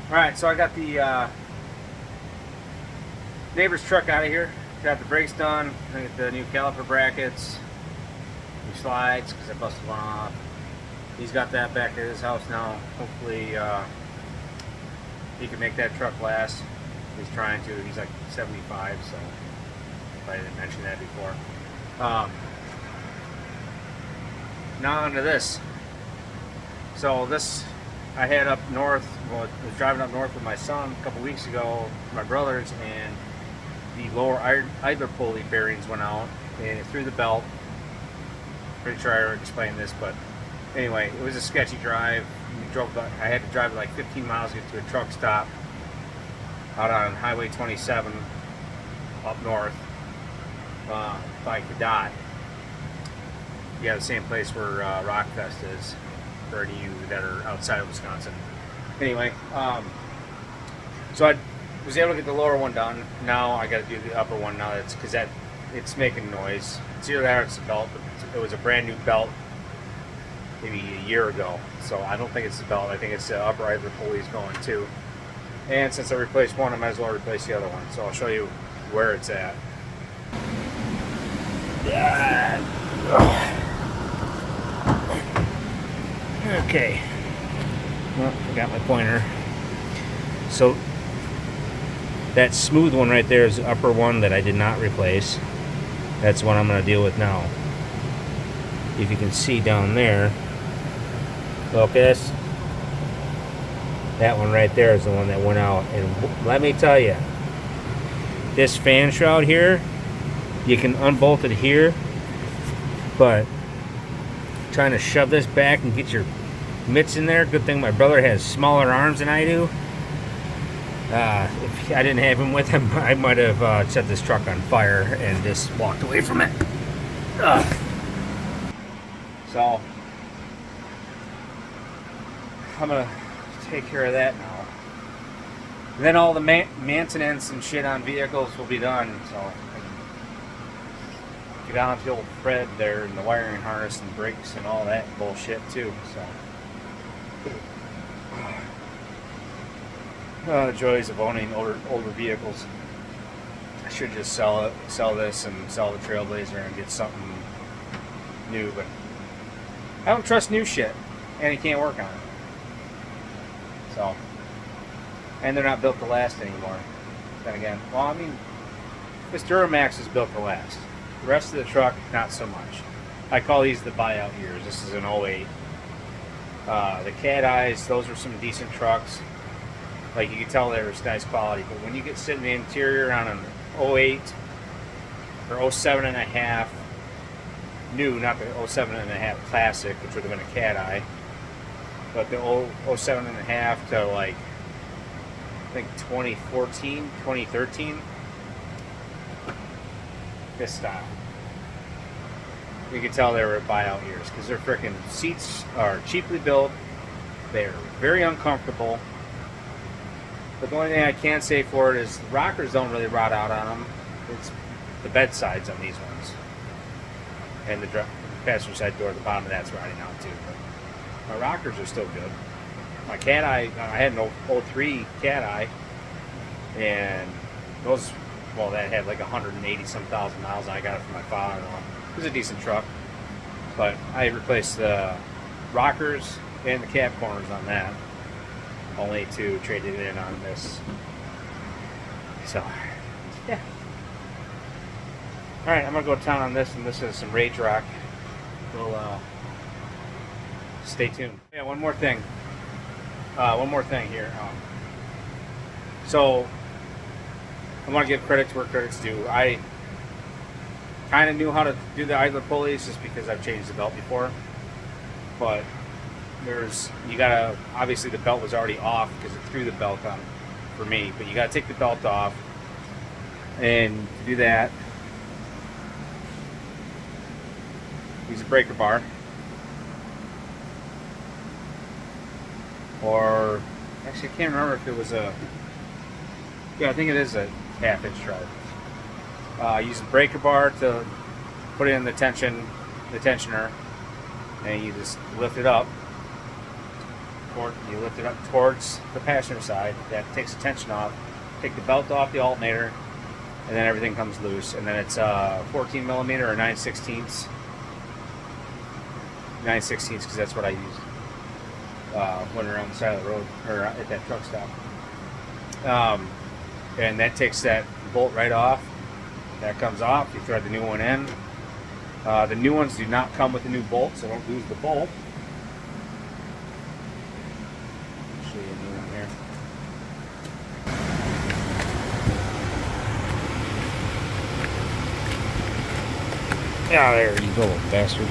Alright, so I got the neighbor's truck out of here. Got the brakes done. I got the new caliper brackets, new slides because I busted one off. He's got that back at his house now. Hopefully he can make that truck last. He's trying to. He's like 75, so if I didn't mention that before. Now onto this. So this I had up north. Well, I was driving up north with my son a couple weeks ago, my brothers, and the lower idler pulley bearings went out and it threw the belt. Pretty sure I already explained this, but anyway, it was a sketchy drive. I had to drive like 15 miles to get to a truck stop out on Highway 27 up north by Cadott. Yeah, the same place where Rockfest is for any of you that are outside of Wisconsin. Anyway, so I was able to get the lower one done. Now I got to do the upper one now. That's because it's making noise. It's either that or it's the belt, but it was a brand new belt maybe a year ago. So I don't think it's the belt. I think it's the upper idler pulley's going too. And since I replaced one, I might as well replace the other one. So I'll show you where it's at. Okay. Well, I got my pointer. So that smooth one right there is the upper one that I did not replace. That's what I'm going to deal with now. If you can see down there, focus. That one right there is the one that went out. And let me tell you, this fan shroud here, you can unbolt it here, but trying to shove this back and get your mitts in there. Good thing my brother has smaller arms than I do. If I didn't have him with him, I might have set this truck on fire and just walked away from it. So I'm gonna take care of that now. And then all the maintenance and shit on vehicles will be done. So I can get on to the old Fred there and the wiring harness and brakes and all that bullshit too. So. The joys of owning older vehicles. I should just sell this and sell the Trailblazer and get something new, but I don't trust new shit, and you can't work on it. So, and they're not built to last anymore. Then again, well, I mean, this Duramax is built to last. The rest of the truck, not so much. I call these the buyout years. This is an '08. The Cat Eyes, those were some decent trucks. Like, you can tell there was nice quality, but when you get sitting in the interior on an '08 or '07 and a half new, not the '07 and a half classic, which would have been a Cat Eye, but the '07 and a half to like, I think 2014, 2013, this style. You can tell they were buyout years because their freaking seats are cheaply built. They're very uncomfortable. But the only thing I can say for it is the rockers don't really rot out on them. It's the bed sides on these ones. And the passenger side door at the bottom of that's rotting out too. But my rockers are still good. My Cat Eye, I had an 03 Cat Eye. And those, well, that had like 180 some thousand miles. And I got it from my father-in-law. It was a decent truck. But I replaced the rockers and the cab corners on that. Only to trade it in on this. So, yeah. Alright, I'm going to go to town on this, and this is some Rage Rock. We'll, stay tuned. Yeah, one more thing. Here. So, I want to give credit to where credit's due. I kind of knew how to do the idler pulleys just because I've changed the belt before. But you gotta, obviously the belt was already off because it threw the belt on for me, but you gotta take the belt off, and to do that, use a breaker bar, or actually I can't remember if it was I think it is a half-inch drive. Use a breaker bar to put it in the tensioner, and you just lift it up, dashboard. You lift it up towards the passenger side. That takes the tension off. Take the belt off the alternator, and then everything comes loose. And then it's 14 millimeter or 9/16. 9/16 because that's what I used when we were on the side of the road or at that truck stop. And that takes that bolt right off. That comes off. You thread the new one in. The new ones do not come with a new bolt, so don't lose the bolt. I'll show you a new one here. Yeah, there you go, bastard.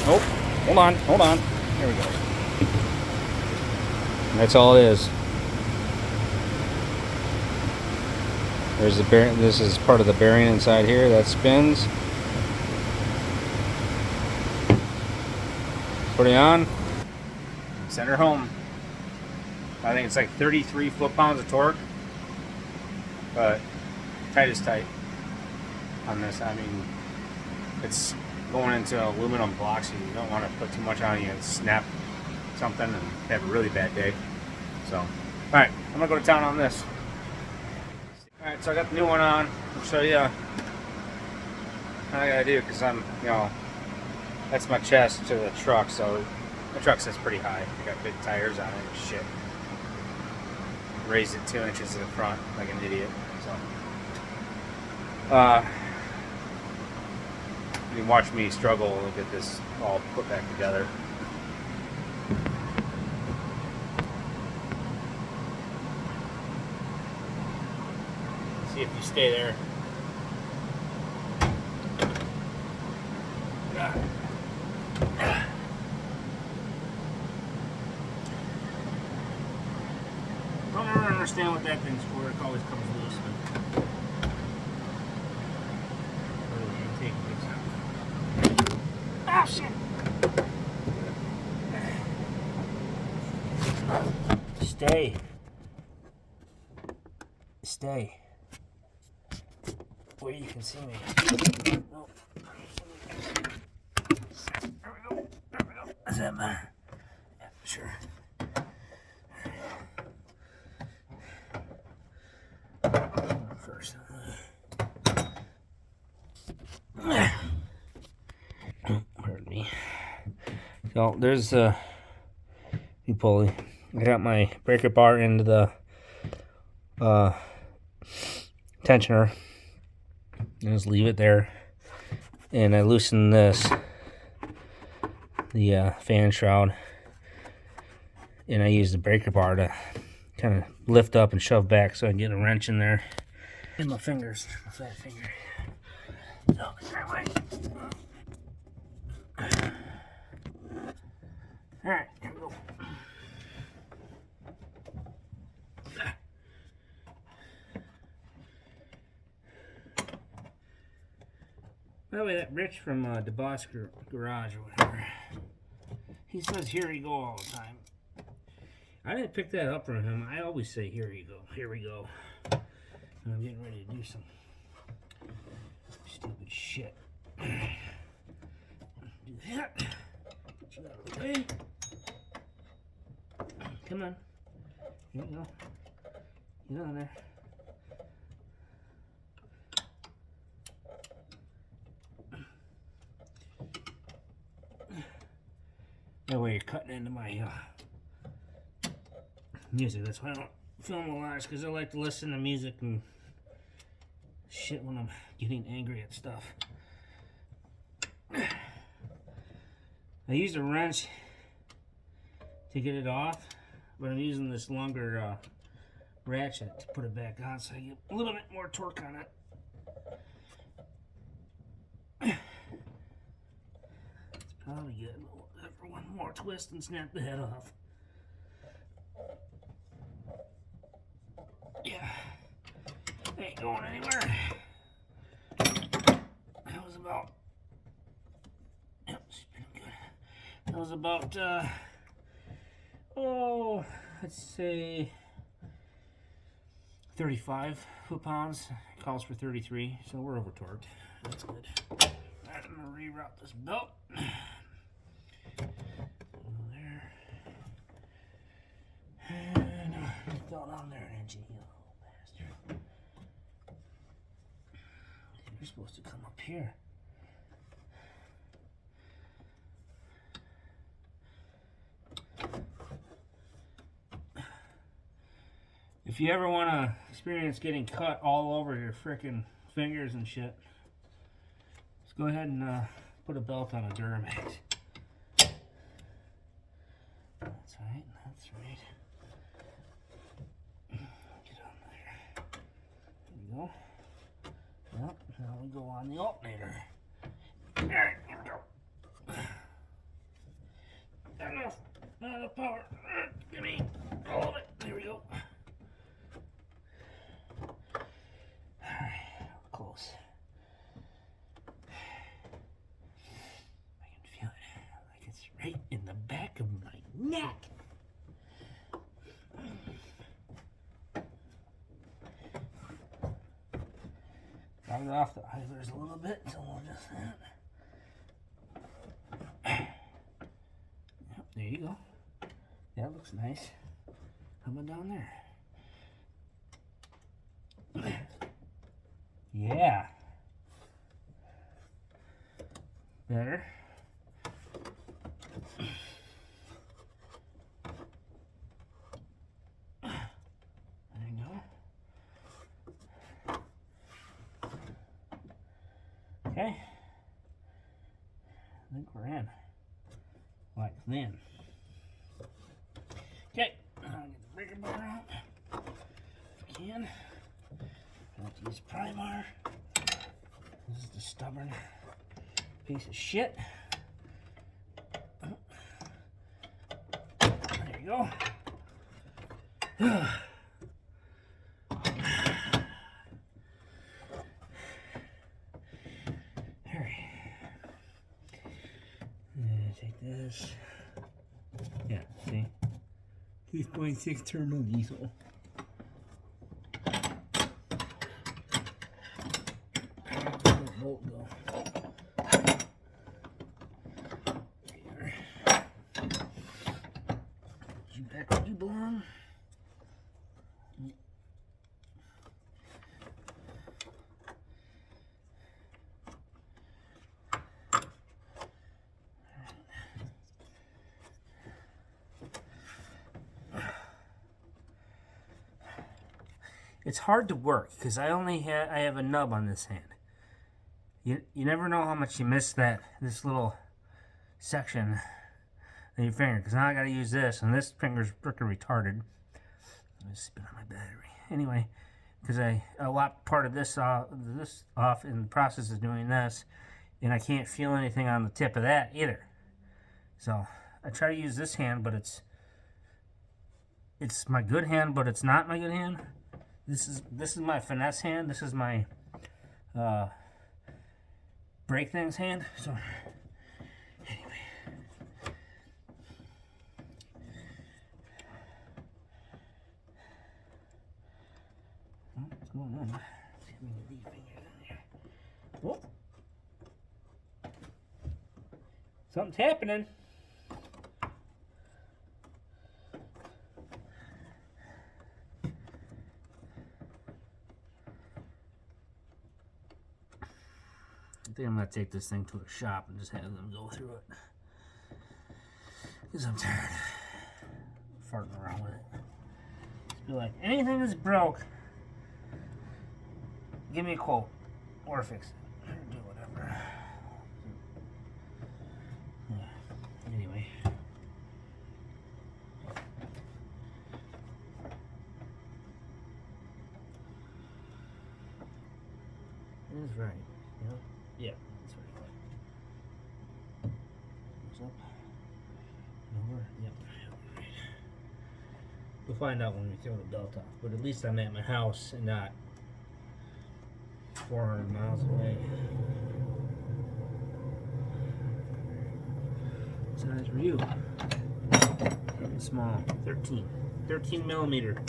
Hold on. There we go. And that's all it is. There's the bearing. This is part of the bearing inside here that spins. Put it on. Send her home. I think it's like 33 foot-pounds of torque, but tight is tight on this. I mean, it's going into aluminum blocks, and you don't want to put too much on you and snap something and have a really bad day. So, all right, I'm gonna go to town on this. All right, so I got the new one on. I'll show you what I gotta do, because I'm, that's my chest to the truck, so the truck sits pretty high. I got big tires on it and shit. Raised it 2 inches in the front like an idiot. So, you can watch me struggle to get this all put back together. See if you stay there. Don't ever understand what that thing's for. It always comes loose. Ah, shit! Stay. Where you can see me. Oh. There we go. Is that better? Yeah, sure. First. Pardon me. So there's a new pulley. I got my breaker bar into the tensioner. Just leave it there, and I loosen this, the fan shroud, and I use the breaker bar to kind of lift up and shove back so I can get a wrench in there. In my fingers, my fat finger. So that way. All right, here we go. By the way, that Rich from the Boss Garage or whatever, he says "here you go" all the time. I didn't pick that up from him. I always say "here you go, here we go." And I'm getting ready to do some stupid shit. Do that. Get you out of the way. Come on. Here you go. Get on there. That way you're cutting into my music. That's why I don't film a lot, because I like to listen to music and shit when I'm getting angry at stuff. I used a wrench to get it off, but I'm using this longer ratchet to put it back on, so I get a little bit more torque on it. It's probably good. For one more twist and snap the head off. Yeah, ain't going anywhere. That was about. Yep, spinning good. That was about. Let's say 35 foot-pounds. It calls for 33, so we're over torqued. That's good. Alright, I'm gonna reroute this belt. There. And it fell down there, didn't you little bastard? You're supposed to come up here. If you ever want to experience getting cut all over your frickin' fingers and shit, just go ahead and put a belt on a Duramax. That's right, that's right. Get on there. There we go. Yep, now we go on the alternator. There we go. Enough, not enough power. Give me all of it. There we go. Close. I can feel it like it's right in the back of my neck. Got it off the idlers a little bit, so we'll just yep, there you go. That looks nice. How about down there? Yeah. Better. There you go. Okay. I think we're in. Like then. Okay. I'll get the breaker bar out. If I can. I have to use Primar. This is the stubborn piece of shit. There you go. Alright. Take this. Yeah, see? 2.6 turbo diesel. Bolt go. Here. Put you back where you belong. It's hard to work because I have a nub on this hand. You never know how much you miss this little section of your finger, because now I got to use this, and this finger's freaking retarded. Let me spin on my battery. Anyway, because I lopped part of this off in the process of doing this, and I can't feel anything on the tip of that either. So I try to use this hand, but it's my good hand, but it's not my good hand. This is my finesse hand. This is my break things hand. So anyway, what's going on? See if we can get these fingers in there. Whoa. Something's happening. I think I'm going to take this thing to a shop and just have them go through it. Because I'm tired of farting around with it. Just be like, anything that's broke, give me a quote. Or fix it. Or do whatever. Yeah. Anyway. That's right. Yep. Yeah, that's right. What's up? Over? Yep. Right. We'll find out when we throw the belt off. But at least I'm at my house and not 400 miles away. What size were you? Small. 13. 13 millimeter.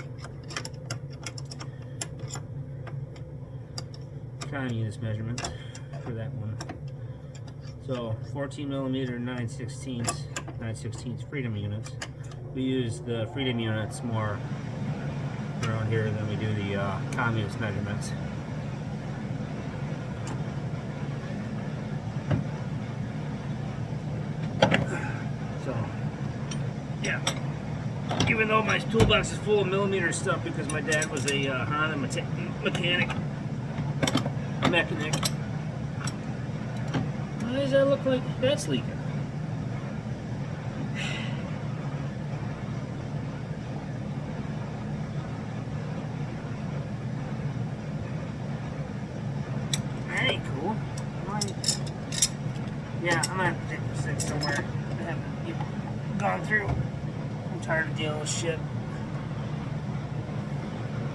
Trying to use measurements. for that one. So 14 millimeter 9/16 Freedom units. We use the Freedom units more around here than we do the communist measurements. So, yeah. Even though my toolbox is full of millimeter stuff because my dad was a Honda mechanic. Why does that look like that's leaking? That ain't cool. Yeah, I'm gonna have to take this thing somewhere. I haven't gone through. I'm tired of dealing with shit.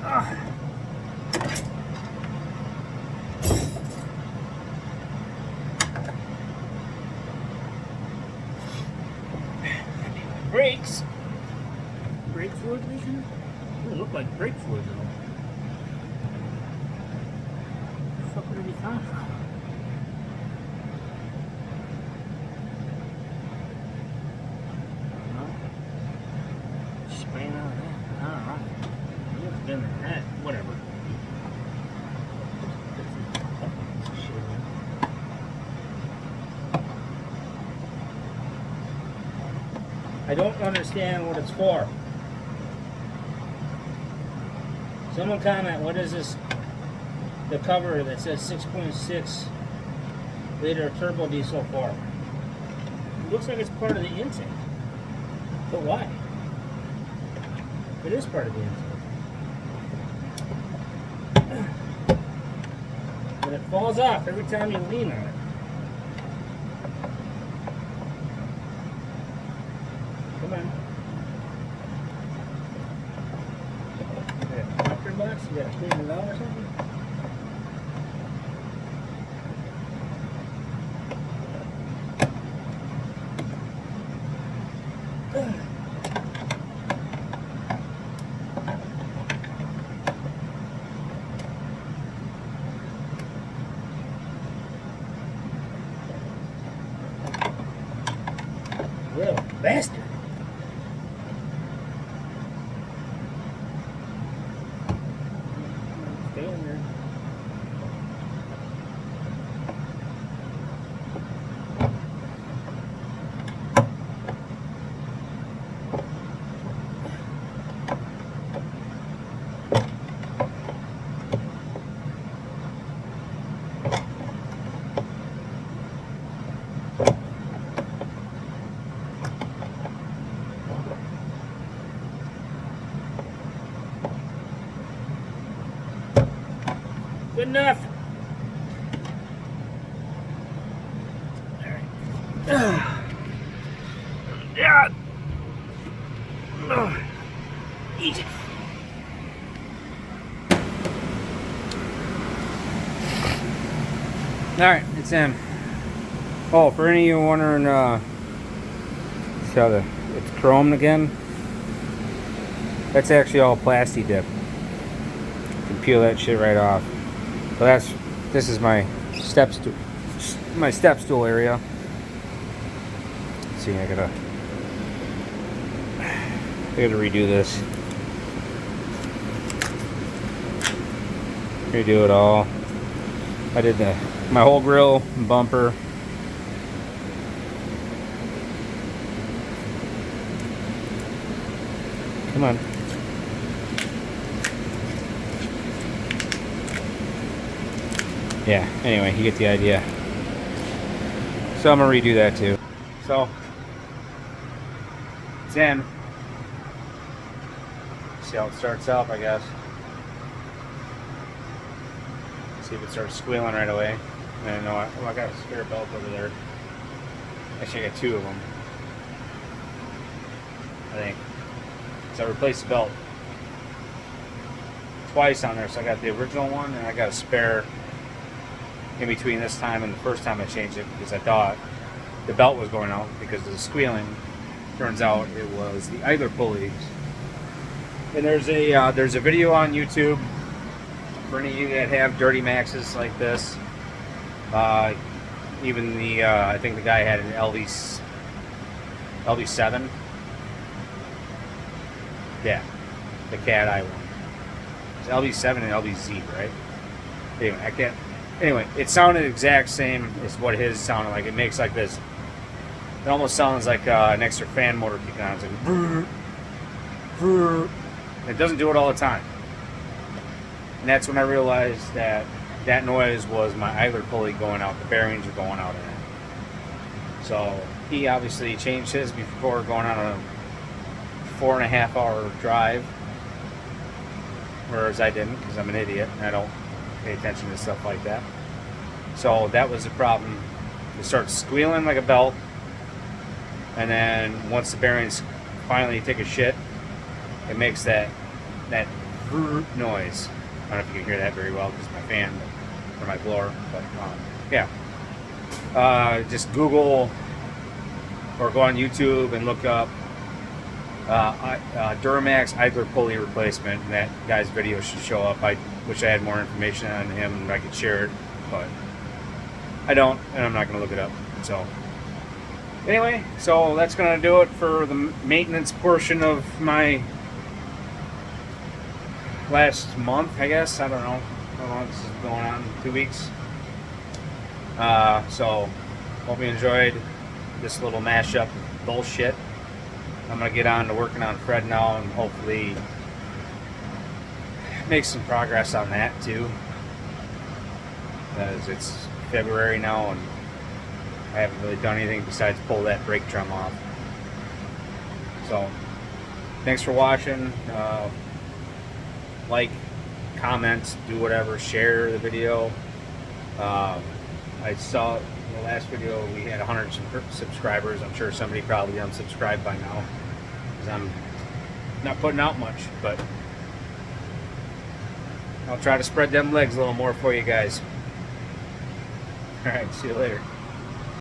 Ugh. Brakes. Brake fluid leaking? Doesn't look like brake fluid though. Where the fuck would it be coming from? Spraying out of that? I don't know. It's been that. Whatever. I don't understand what it's for. Someone comment, what is this? The cover that says 6.6 liter turbo diesel for? It looks like it's part of the intake. But why? It is part of the intake. But it falls off every time you lean on it. Come on. You got a doctor box? You gotta clean it out or something? Little bastard. Stay in there. Good enough. All right. Yeah. Eat. All right, it's in. Oh, for any of you wondering, see how it's chromed again? That's actually all plasti dip. You can peel that shit right off. So this is my step stool area. Let's see, I gotta redo this. Redo it all. I did my whole grill and bumper. Come on. Yeah, anyway, you get the idea. So I'm gonna redo that too. So it's in. See how it starts up, I guess. See if it starts squealing right away. And I got a spare belt over there. Actually, I got two of them, I think. So I replaced the belt twice on there. So I got the original one and I got a spare in between this time and the first time I changed it, because I thought the belt was going out because of the squealing. Turns out it was the idler pulleys. And there's a video on YouTube for any of you that have dirty maxes like this. Even the I think the guy had an LV7. Yeah, the cat eye one. It's LV7 and LVZ, right? Anyway, I can't. Anyway, it sounded exact same as what his sounded like. It makes like this. It almost sounds like an extra fan motor kicking on. It's like brr, brr. It doesn't do it all the time. And that's when I realized that that noise was my idler pulley going out. The bearings are going out in it. So he obviously changed his before going on a 4.5 hour drive, whereas I didn't, because I'm an idiot and I don't pay attention to stuff like that. So that was the problem. It starts squealing like a belt, and then once the bearings finally take a shit, it makes that noise. I don't know if you can hear that very well because my fan or my blower, but yeah. Just Google or go on YouTube and look up Duramax idler pulley replacement, and that guy's video should show up. I wish I had more information on him and I could share it, but I don't, and I'm not going to look it up. So anyway, so that's going to do it for the maintenance portion of my last month, I guess. I don't know how long this is going on. 2 weeks. So hope you enjoyed this little mashup bullshit. I'm gonna get on to working on Fred now and hopefully make some progress on that too, because it's February now and I haven't really done anything besides pull that brake drum off. So thanks for watching. Like, comment, do whatever, share the video. I saw in the last video we had 100 subscribers. I'm sure somebody probably unsubscribed by now because I'm not putting out much, but I'll try to spread them legs a little more for you guys. Alright, see you later.